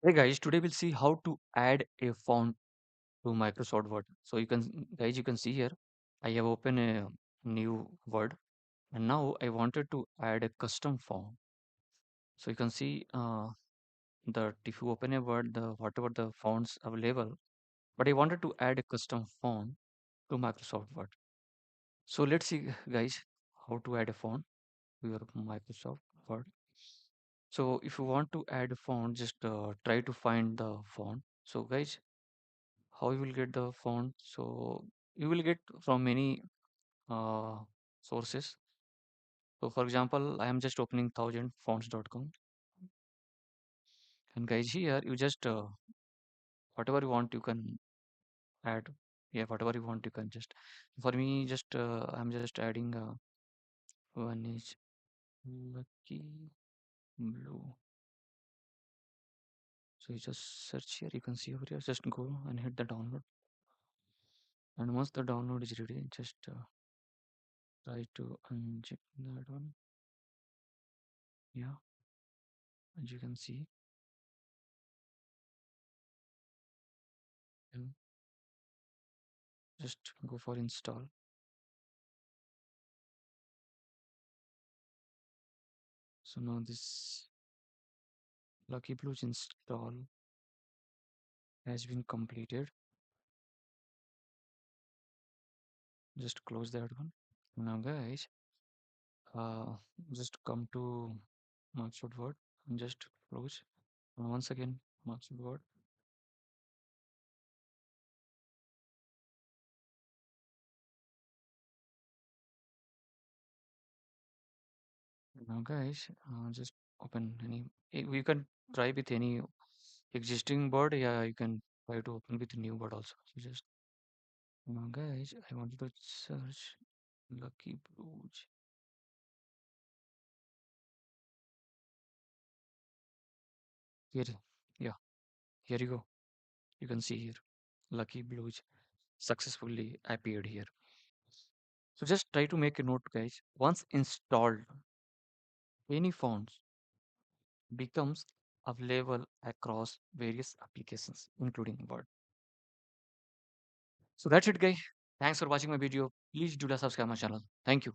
Hey guys, today we'll see how to add a font to Microsoft Word. So you can see here, I have opened a new Word, and now I wanted to add a custom font. So you can see that if you open a Word, the whatever the fonts available, but I wanted to add a custom font to Microsoft Word. So let's see, guys, how to add a font to your Microsoft Word. So if you want to add a font, just try to find the font. So guys, how you will get the font? So you will get from many uh, sources. So for example, I am just opening 1000fonts.com, and guys, here you just whatever you want you can add. Yeah, whatever you want you can just, for me, just I'm just adding one is lucky blue. So you just search here, you can see over here, just go and hit the download, and once the download is ready, just try to uncheck that one. Yeah, as you can see, and just go for install. So now this Lucky Blues install has been completed. Just close that one. Now guys, uh, just come to Microsoft Word and just close. And once again, Microsoft Word. Now guys, just open any. You can try with any existing word. Yeah, you can try to open with new word also. So just now guys, I wanted to search Lucky Blues. Here, yeah, here you go. You can see here, Lucky Blues successfully appeared here. So just try to make a note, guys. Once installed, any fonts becomes available across various applications, including Word. So that's it, guys. Thanks for watching my video. Please do subscribe my channel. Thank you.